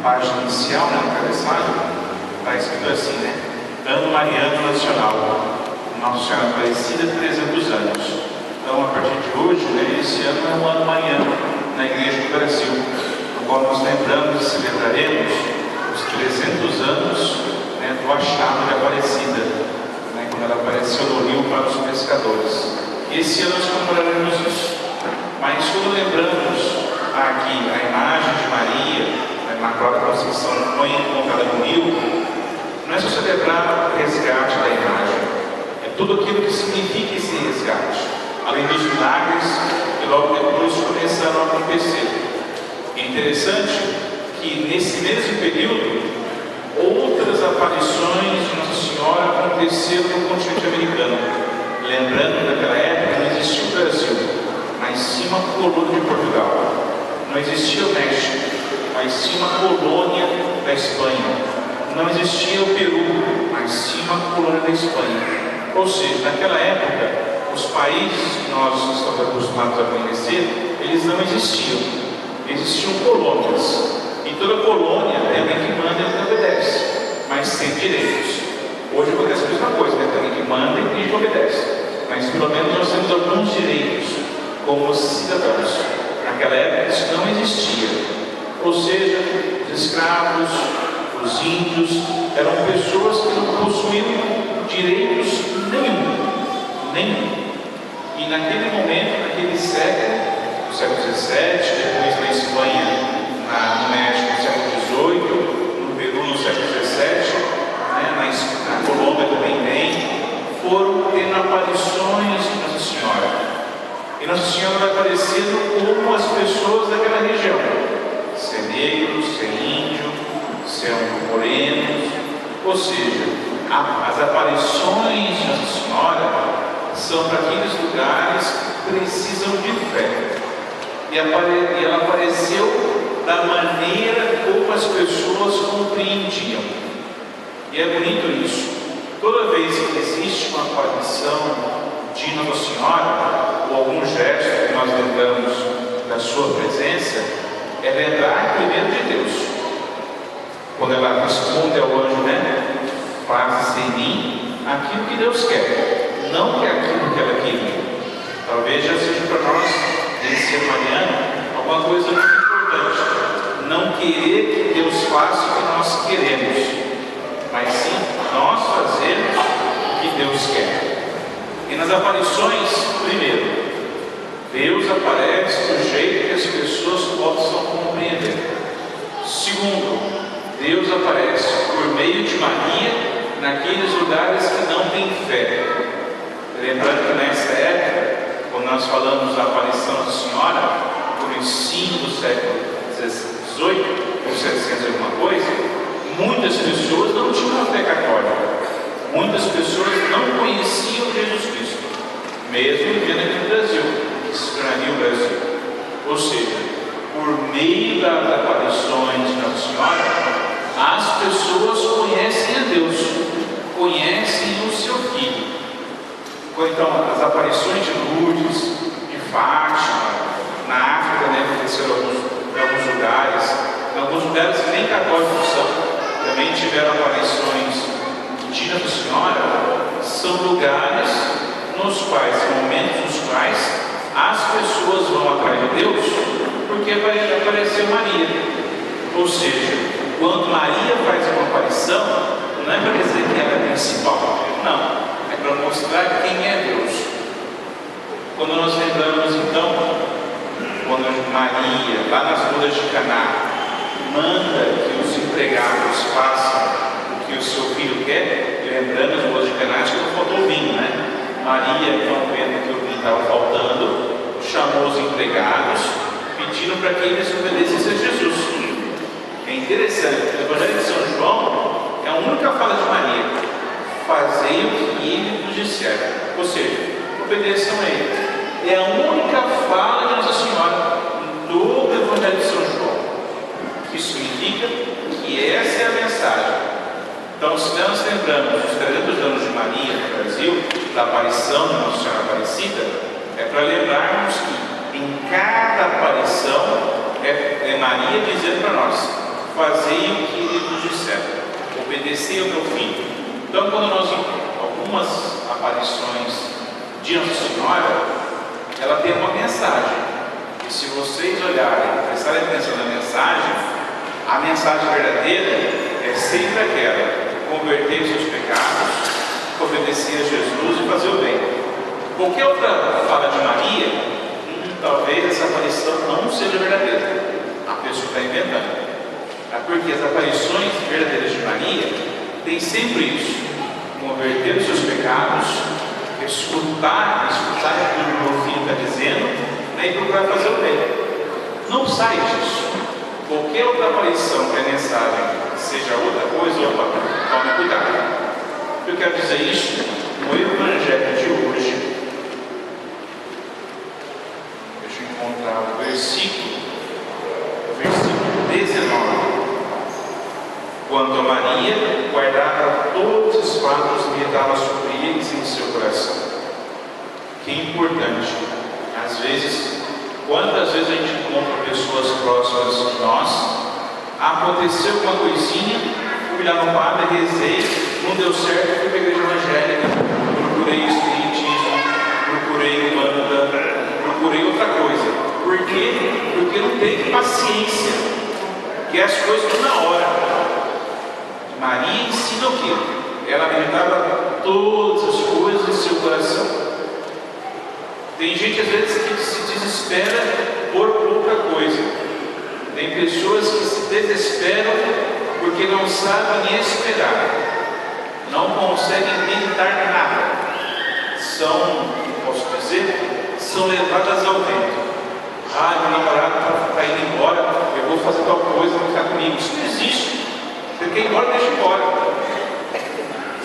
página inicial, no cabeçalho, está escrito assim, né? Ano Mariano Nacional, Nossa Senhora Aparecida, 300 anos. Então, a partir de hoje, né, esse ano é um ano mariano na Igreja do Brasil, no qual nós lembramos e celebraremos os 300 anos, né, do achado de Aparecida, né, quando ela apareceu no rio para os pescadores. Esse ano nós comemoraremos isso. Mas quando lembramos aqui a imagem de Maria, né, na própria Conceição, foi encontrada no rio, não é só celebrar o resgate da imagem, é tudo aquilo que significa esse resgate, além dos milagres que logo depois começaram a acontecer. É interessante que nesse mesmo período, outras aparições de Nossa Senhora aconteceram no continente americano. Lembrando que naquela época não existia o Brasil, mas sim uma colônia de Portugal. Não existia o México, mas sim uma colônia da Espanha. Não existia o Peru, mas sim uma colônia da Espanha. Ou seja, naquela época, os países que nós estamos acostumados a conhecer, eles não existiam. Existiam colônias. E toda colônia tem alguém que manda e alguém que obedece, mas tem direitos. Hoje acontece a mesma coisa, né? Tem alguém que manda e tem que obedece. Mas pelo menos nós temos alguns direitos como cidadãos. Naquela época isso não existia. Ou seja, os escravos, os índios, eram pessoas que não possuíam direitos nenhum. E naquele momento, naquele século, no século XVII, depois na Espanha, no México, no século XVIII, no Peru, no século XVII, né, na Colômbia também tem, foram tendo aparições de Nossa Senhora. E Nossa Senhora vai aparecendo como as pessoas daquela região. Se é negro, se é índio, se é morenos. Ou seja, as aparições de Nossa Senhora são para aqueles lugares que precisam de fé. E ela apareceu da maneira como as pessoas compreendiam. E é bonito isso. Toda vez que existe uma aparição de Nossa Senhora, ou algum gesto que nós lembramos da sua presença, é lembrar primeiro de Deus. Quando ela responde ao anjo, né? Faça-se em mim aquilo que Deus quer, não que aquilo que ela queria. Talvez já seja para nós, nesse ser mariano, alguma coisa muito importante. Não querer que Deus faça o que nós queremos, mas sim nós fazemos o que Deus quer. E nas aparições, primeiro, Deus aparece do jeito que as pessoas possam compreender. Segundo, Deus aparece por meio de Maria naqueles lugares que não têm fé. Lembrando que nessa época, quando nós falamos da aparição da Senhora, por ensino do século XVIII, ou 700 alguma coisa, muitas pessoas não tinham a fé católica. Muitas pessoas não conheciam Jesus Cristo, mesmo vivendo aqui no Brasil, que se tornaria o Brasil. Ou seja, por meio das aparições de Nossa Senhora, as pessoas conhecem a Deus, conhecem o seu Filho. Então, as aparições de Lourdes, de Fátima, na África, né, aconteceram em alguns lugares que nem católicos são, também tiveram aparições de Nossa Senhora. São lugares nos quais, momentos nos quais, as pessoas vão atrás de Deus, porque vai aparecer Maria. Ou seja, quando Maria faz uma aparição, não é para dizer que ela é principal, não, é para mostrar quem é Deus. Quando nós lembramos então, quando Maria, lá nas bodas de Caná, manda que os empregados façam o que o seu filho quer, e lembrando as bodas de Caná, que não faltou vinho, né? Maria, então, vendo que o vinho estava faltando, chamou os empregados, pedindo para que eles obedecessem a Jesus. É interessante, o Evangelho de São João é a única fala de Maria: fazei o que ele nos disser. Ou seja, obedeçam a ele. É a única fala de Nossa Senhora no Evangelho de São João. Isso significa que essa é a mensagem. Então, se nós lembramos os 300 anos de Maria no Brasil, da aparição de Nossa Senhora Aparecida, é para lembrarmos que em cada aparição é Maria dizendo para nós: fazei o que ele nos disser, obedecei ao meu filho. Então, quando nós vemos algumas aparições de Nossa Senhora, ela tem uma mensagem. E se vocês olharem, prestarem atenção na mensagem, a mensagem verdadeira é sempre aquela: converter os seus pecados, obedecer a Jesus e fazer o bem. Qualquer outra fala de Maria, talvez essa aparição não seja verdadeira. A pessoa está inventando. É porque as aparições verdadeiras de Maria têm sempre isso: converter os seus pecados, escutar o que o meu filho está dizendo, e procurar fazer o bem. Não sai disso. Qualquer outra aparição que a mensagem seja outra coisa, tome cuidado. Eu quero dizer isso no Evangelho de hoje. Deixa eu encontrar o versículo 19. Quanto a Maria, guardava todos os fatos e meditava sobre eles em seu coração. Que importante. Às vezes, quantas vezes a gente encontra pessoas próximas de nós, aconteceu uma coisinha, fui lá no padre, rezei, não deu certo, fui para a igreja evangélica, procurei espiritismo, procurei banda, procurei outra coisa. Por quê? Porque não tem paciência, que as coisas estão na hora. Maria ensina o quê? Ela meditava todas as coisas em seu coração. Tem gente às vezes que se desespera por pouca coisa. Tem pessoas que se desesperam porque não sabem esperar, não conseguem meditar nada. Posso dizer, são levadas ao vento. Meu namorado está indo embora, eu vou fazer tal coisa, vou ficar comigo. Isso não existe. Você quer ir embora, deixa embora.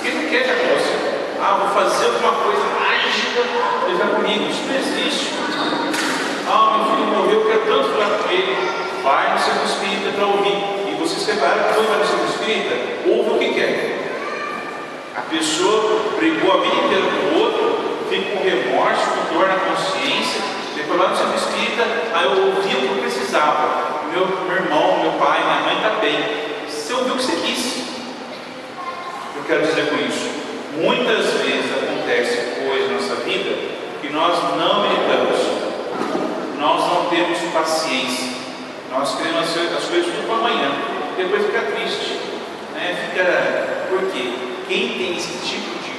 Quem não quer negócio? Vou fazer alguma coisa mágica, deixa comigo. Isso não existe. Meu filho morreu, eu quero tanto falar com ele. Vai no centro espírita para ouvir. E você separa, quando vai no centro espírita, ouve o que quer. A pessoa brigou a vida inteira com o outro, fica com remorso, com dor na consciência. Depois lá no centro espírita, eu ouvi o que eu precisava. Meu irmão, meu pai, minha mãe está bem. Você ouviu o que você quis. Eu quero dizer com isso: muitas vezes acontece coisa na nossa vida que nós não meditamos, nós não temos paciência, nós queremos as coisas tudo para amanhã, depois fica triste, Por quê? Quem tem esse tipo de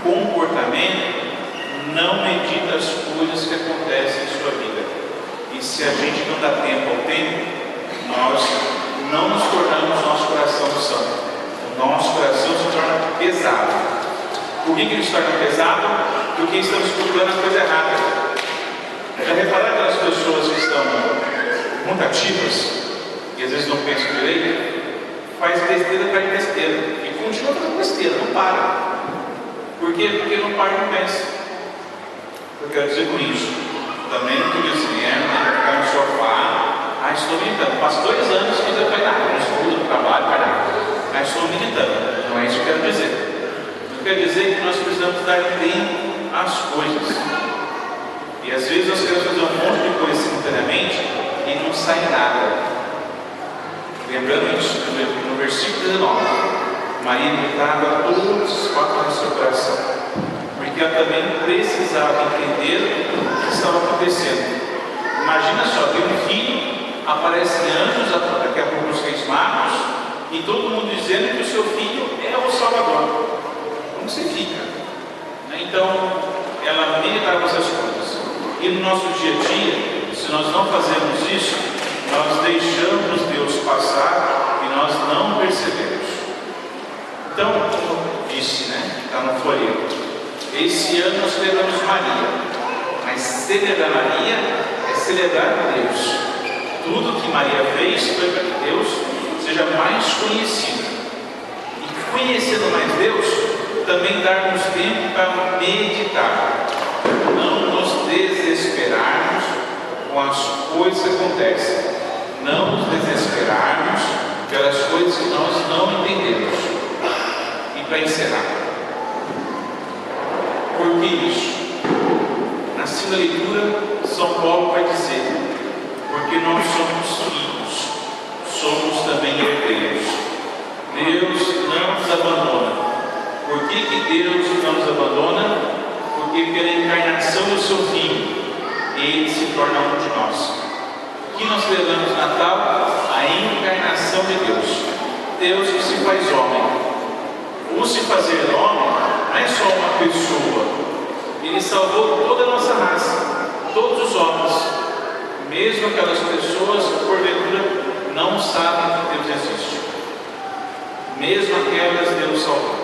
comportamento não medita as coisas que acontecem em sua vida. E se a gente não dá tempo ao tempo, nós não nos tornamos nosso coração santo. O nosso coração se torna pesado. Por que ele se torna pesado? Porque estamos procurando a coisa errada. Já repararam aquelas pessoas que estão muito ativas e às vezes não pensam direito? Faz besteira atrás de besteira e continua fazendo besteira, não para. Por quê? Porque não para e não pensa. Eu quero dizer com isso: também não estou dizendo, ficar no sofá, estou meditando. Passo 2 anos que não faz nada, não estudo, não trabalho, não faz nada. Estou meditando. Não é isso que eu quero dizer. Eu quero dizer que nós precisamos dar tempo às coisas. E às vezes nós queremos fazer um monte de coisa simultaneamente e não sai nada. Lembrando isso, no versículo 19, Maria meditava todos os fatos do seu coração, porque ela também precisava entender o que estava acontecendo. Imagina só, tem um filho, aparecem anjos, daqui a pouco os Reis Magos, e todo mundo dizendo que o seu filho é o Salvador. Como você fica? Então, ela meditava essas coisas. E no nosso dia a dia, se nós não fazemos isso, nós deixamos Deus passar e nós não percebemos. Então, como eu disse, está no folheto, esse ano nós celebramos Maria, mas celebrar Maria é celebrar Deus. Tudo que Maria fez foi para que Deus seja mais conhecido. E conhecendo mais Deus, também darmos tempo para meditar, não nos desesperarmos com as coisas que acontecem, não nos desesperarmos pelas coisas que nós não entendemos. E para encerrar, por que isso? Na segunda leitura, São Paulo vai dizer: porque nós somos filhos, somos também encarnação do seu Filho, ele se torna um de nós. O que nós celebramos no Natal? A encarnação de Deus. Deus que se faz homem. O se fazer homem não é só uma pessoa. Ele salvou toda a nossa raça, todos os homens, mesmo aquelas pessoas que porventura não sabem que Deus existe. Mesmo aquelas Deus salvou.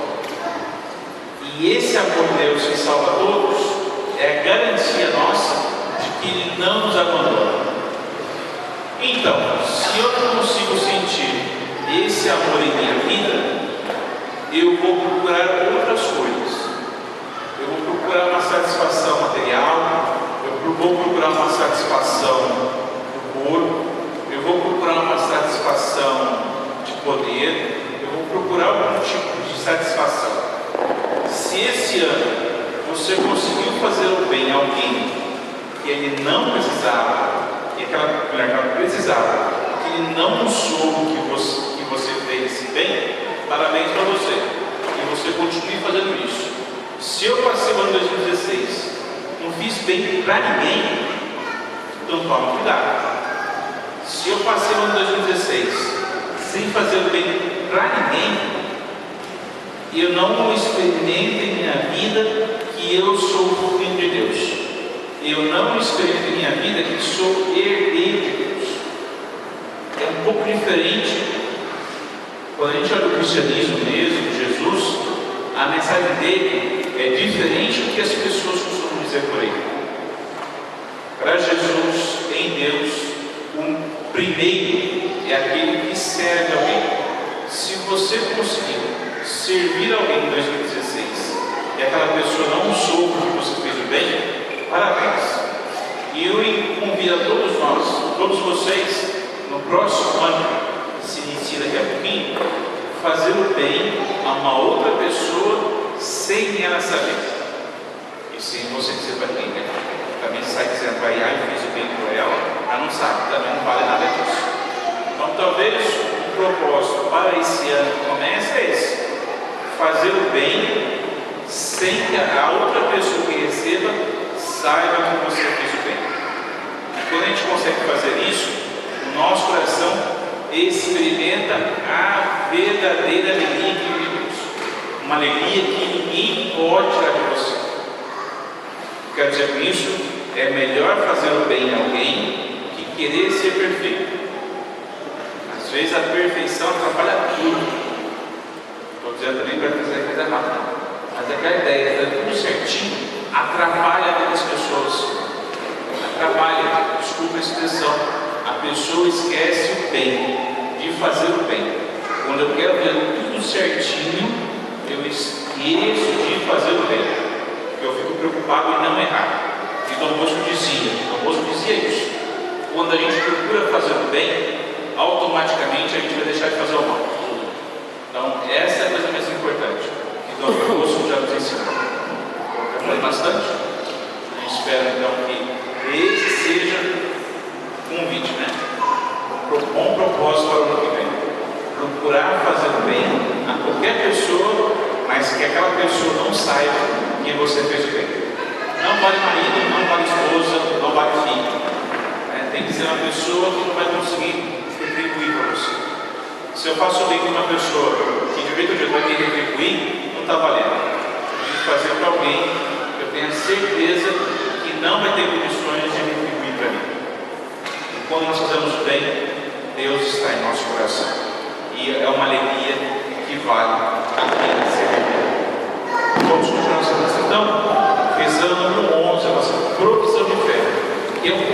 E esse amor de Deus que salva todos é a garantia nossa de que Ele não nos abandona. Então, se eu não consigo sentir esse amor em minha vida, eu vou procurar outras coisas. Eu vou procurar uma satisfação material, eu vou procurar uma satisfação do corpo, eu vou procurar uma satisfação de poder, eu vou procurar algum tipo de satisfação. Se esse ano você conseguiu fazer o bem a alguém que ele não precisava, e aquela mulher que ela precisava, que ele não soube que você fez esse bem, parabéns para você. E você continue fazendo isso. Se eu passei o ano 2016, não fiz bem para ninguém, então tome cuidado. Se eu passei o ano 2016 sem fazer o bem para ninguém, eu não experimento em minha vida que eu sou o Filho de Deus. Eu não experimento em minha vida que sou herdeiro de Deus. É um pouco diferente quando a gente olha o cristianismo mesmo, Jesus, a mensagem dele é diferente do que as pessoas costumam dizer por aí. Para Jesus, em Deus, o primeiro é aquele que serve alguém. Se você conseguiu servir alguém em 2016 e aquela pessoa não soube que você fez o bem, parabéns. E eu convido a todos nós, todos vocês, no próximo ano, que se inicia daqui a pouquinho, fazer o bem a uma outra pessoa sem ela saber. E sem você dizer para quem, né? Também sai dizendo para ela, eu fiz o bem por ela, ela não sabe, também não vale nada disso. Então talvez o propósito para esse ano que começa é esse: fazer o bem sem que a outra pessoa que receba saiba que você fez o bem. E quando a gente consegue fazer isso, o nosso coração experimenta a verdadeira alegria que vive Deus. Uma alegria que ninguém pode tirar de você. Quero dizer com isso, é melhor fazer o bem a alguém que querer ser perfeito. Às vezes a perfeição atrapalha tudo. Estou dizendo também para fazer coisa rápida, mas aquela ideia de fazer tudo certinho atrapalha a vida das pessoas. Atrapalha, desculpa a expressão. A pessoa esquece o bem, de fazer o bem. Quando eu quero ver tudo certinho, eu esqueço de fazer o bem. Eu fico preocupado em não errar. E Dom Bosco dizia isso: quando a gente procura fazer o bem, automaticamente a gente vai deixar de fazer o mal. Então essa é a coisa mais importante que Dom Bosco já nos ensinou. Eu falei bastante. Eu espero então que esse seja um convite, né? Um bom propósito para o ano que vem. Procurar fazer o bem a qualquer pessoa, mas que aquela pessoa não saiba que você fez o bem. Não vale marido, não vale esposa, não vale filho. Tem que ser uma pessoa que não vai conseguir retribuir para você. Se eu faço o bem com uma pessoa que de jeito ou de outro vai ter que retribuir, não está valendo. Eu tenho que fazer para alguém que eu tenha certeza que não vai ter condições de retribuir para mim. E quando nós fazemos o bem, Deus está em nosso coração. E é uma alegria que vale a pena ser vivida. Vamos continuar nossa oração então, rezando no número 11, a nossa profissão de fé, que é um